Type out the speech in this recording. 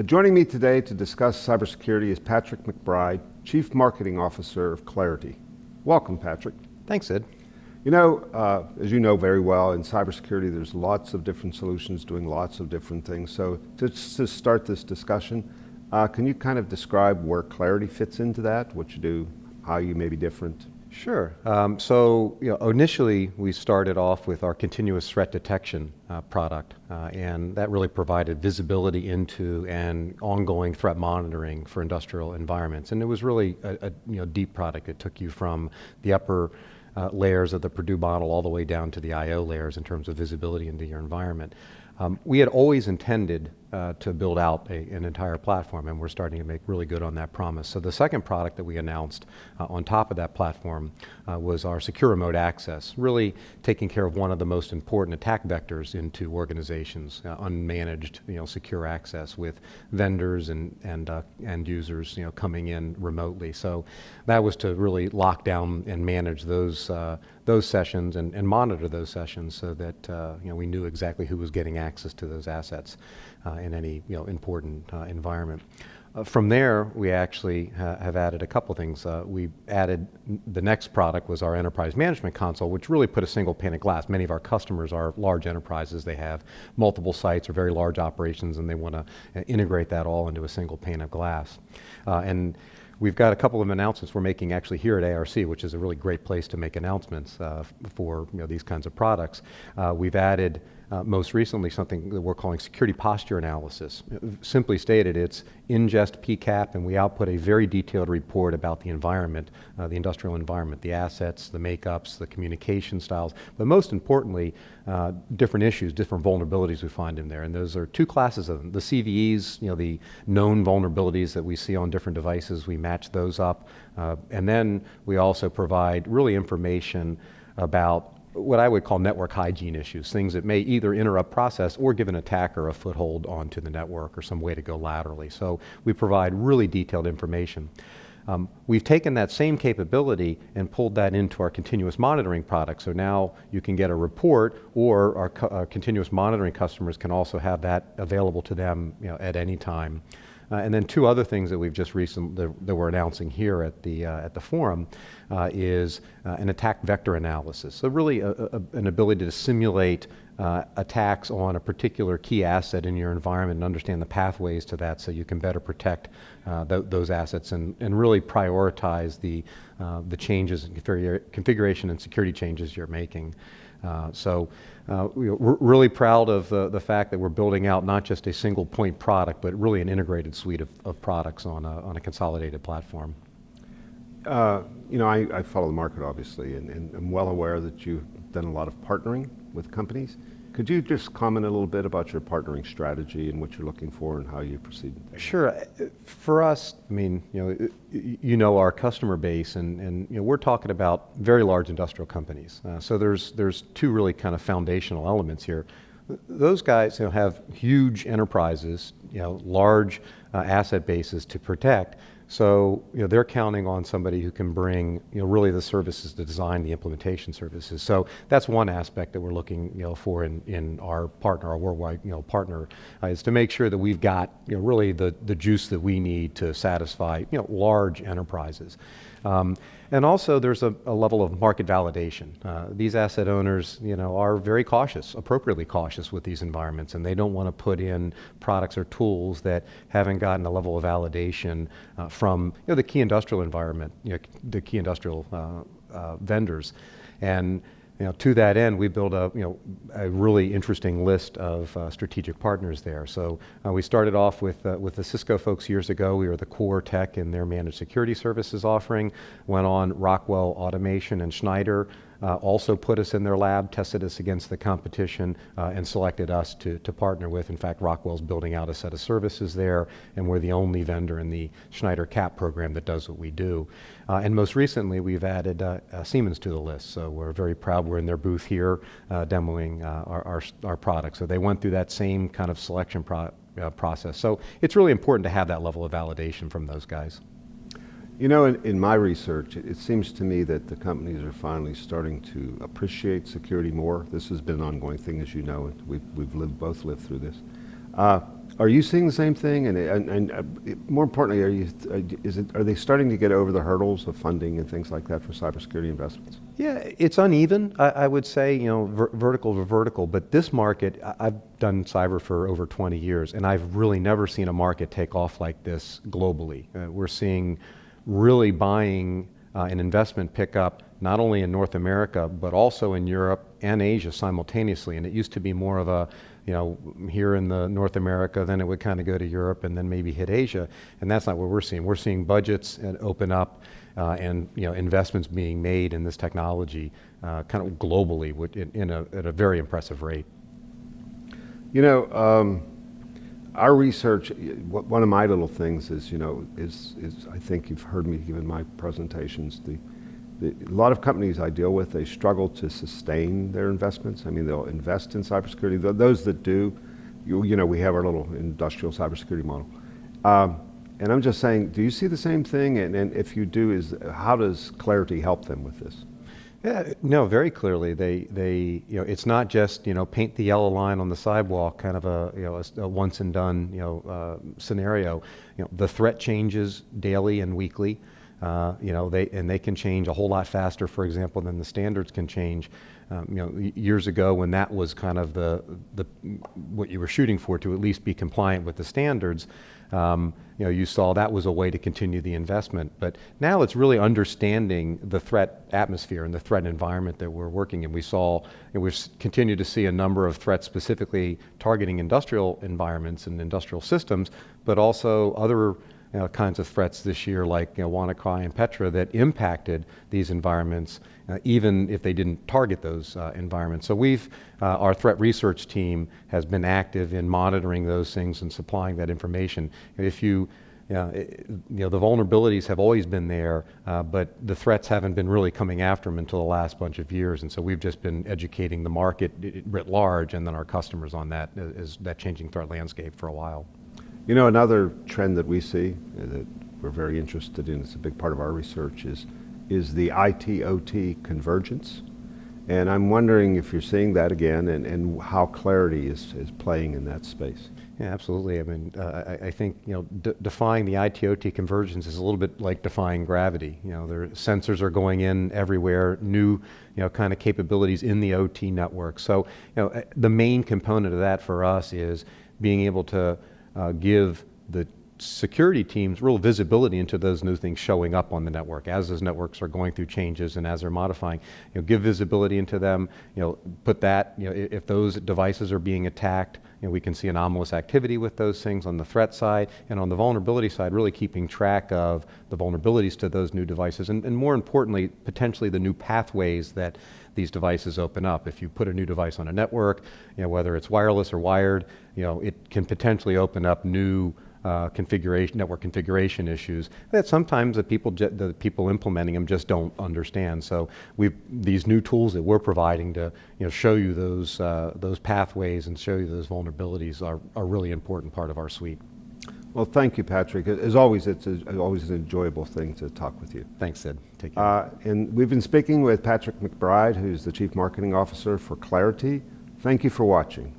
Joining me today to discuss cybersecurity is Patrick McBride, Chief Marketing Officer of Claroty. Welcome, Patrick. Thanks, Sid. You know, as you know very well, in cybersecurity there's lots of different solutions doing lots of different things. So to start this discussion, can you kind of describe where Claroty fits into that, what you do, how you may be different? Sure. Initially we started off with our continuous threat detection product, and that really provided visibility into and ongoing threat monitoring for industrial environments. And it was really a deep product. It took you from the upper layers of the Purdue model all the way down to the IO layers in terms of visibility into your environment. We had always intended to build out an entire platform, and we're starting to make really good on that promise. So the second product that we announced on top of that platform was our secure remote access, really taking care of one of the most important attack vectors into organizations, unmanaged secure access with vendors and end users coming in remotely. So that was to really lock down and manage those sessions and monitor those sessions so that we knew exactly who was getting access to those assets in any important environment. From there, we actually have added a couple things. We added, the next product was our enterprise management console, which really put a single pane of glass. Many of our customers are large enterprises. They have multiple sites or very large operations, and they want to integrate that all into a single pane of glass. And we've got a couple of announcements we're making actually here at ARC, which is a really great place to make announcements for these kinds of products. We've added most recently something that we're calling security posture analysis. Simply stated, it's ingest PCAP, and we output a very detailed report about the environment, the industrial environment, the assets, the makeups, the communication styles, but most importantly, different issues, different vulnerabilities we find in there. And those are two classes of them. The CVEs, the known vulnerabilities that we see on different devices, we match those up. And then we also provide really information about what I would call network hygiene issues, things that may either interrupt process or give an attacker a foothold onto the network or some way to go laterally. So we provide really detailed information. We've taken that same capability and pulled that into our continuous monitoring product. So now you can get a report, or our continuous monitoring customers can also have that available to them at any time. And then two other things that we've just recently, that we're announcing here at the forum, is an attack vector analysis. So really an ability to simulate attacks on a particular key asset in your environment and understand the pathways to that so you can better protect those assets and really prioritize the changes in configuration and security changes you're making. We're really proud of the fact that we're building out not just a single point product, but really an integrated suite of products on a consolidated platform. I follow the market obviously, and I'm well aware that you've done a lot of partnering with companies. Could you just comment a little bit about your partnering strategy and what you're looking for and how you proceed? Sure. For us, our customer base, and we're talking about very large industrial companies. So there's two really kind of foundational elements here. Those guys have huge enterprises, large asset bases to protect. So they're counting on somebody who can bring really the services to design the implementation services. So that's one aspect that we're looking for in our partner, our worldwide partner, is to make sure that we've got really the juice that we need to satisfy large enterprises. And also there's a level of market validation. These asset owners are very cautious, appropriately cautious with these environments, and they don't want to put in products or tools that haven't gotten a level of validation from the key industrial environment, the key industrial vendors. And to that end, we built a really interesting list of strategic partners there. So we started off with the Cisco folks years ago. We were the core tech in their managed security services offering. Went on Rockwell Automation and Schneider. Also put us in their lab, tested us against the competition, and selected us to partner with. In fact, Rockwell's building out a set of services there, and we're the only vendor in the Schneider CAP program that does what we do. And most recently, we've added Siemens to the list. So we're very proud we're in their booth here demoing our products. So they went through that same kind of selection process. So it's really important to have that level of validation from those guys. In my research, it seems to me that the companies are finally starting to appreciate security more. This has been an ongoing thing, as you know, and we've both lived through this. Are you seeing the same thing? More importantly, are they starting to get over the hurdles of funding and things like that for cybersecurity investments? Yeah, it's uneven, I would say, vertical to vertical, but this market, I've done cyber for over 20 years, and I've really never seen a market take off like this globally. We're seeing really buying and investment pick up not only in North America, but also in Europe and Asia simultaneously. And it used to be more of a, here in the North America, then it would kind of go to Europe and then maybe hit Asia. And that's not what we're seeing. We're seeing budgets open up and investments being made in this technology kind of globally at a very impressive rate. Our research, one of my little things is I think you've heard me given my presentations, a lot of companies I deal with, they struggle to sustain their investments. I mean, they'll invest in cybersecurity. Those that do, we have our little industrial cybersecurity model. And I'm just saying, do you see the same thing? And if you do, how does Claroty help them with this? Yeah, no, very clearly. It's not just paint the yellow line on the sidewalk, kind of a once and done scenario. The threat changes daily and weekly. They can change a whole lot faster, for example, than the standards can change. Years ago, when that was kind of what you were shooting for, to at least be compliant with the standards, you saw that was a way to continue the investment. But now it's really understanding the threat atmosphere and the threat environment that we're working in. We've continued to see a number of threats specifically targeting industrial environments and industrial systems, but also other kinds of threats this year, like WannaCry and Petra, that impacted these environments, even if they didn't target those environments. So our threat research team has been active in monitoring those things and supplying that information. The vulnerabilities have always been there, but the threats haven't been really coming after them until the last bunch of years. And so we've just been educating the market writ large, and then our customers on that changing threat landscape for a while. Another trend that we see that we're very interested in, it's a big part of our research, is the IT OT convergence. And I'm wondering if you're seeing that again and how Claroty is playing in that space. Yeah, absolutely. I mean, I think defying the IT OT convergence is a little bit like defying gravity. Their sensors are going in everywhere, new kind of capabilities in the OT network. So the main component of that for us is being able to give the security teams real visibility into those new things showing up on the network as those networks are going through changes and as they're modifying. Give visibility into them. Put that. If those devices are being attacked, we can see anomalous activity with those things on the threat side, and on the vulnerability side, really keeping track of the vulnerabilities to those new devices, and more importantly, potentially the new pathways that these devices open up. If you put a new device on a network, whether it's wireless or wired, it can potentially open up new network configuration issues that sometimes the people implementing them just don't understand. So these new tools that we're providing to show you those pathways and show you those vulnerabilities are a really important part of our suite. Well, thank you, Patrick. As always, it's always an enjoyable thing to talk with you. Thanks, Sid. Take care. And we've been speaking with Patrick McBride, who's the Chief Marketing Officer for Claroty. Thank you for watching.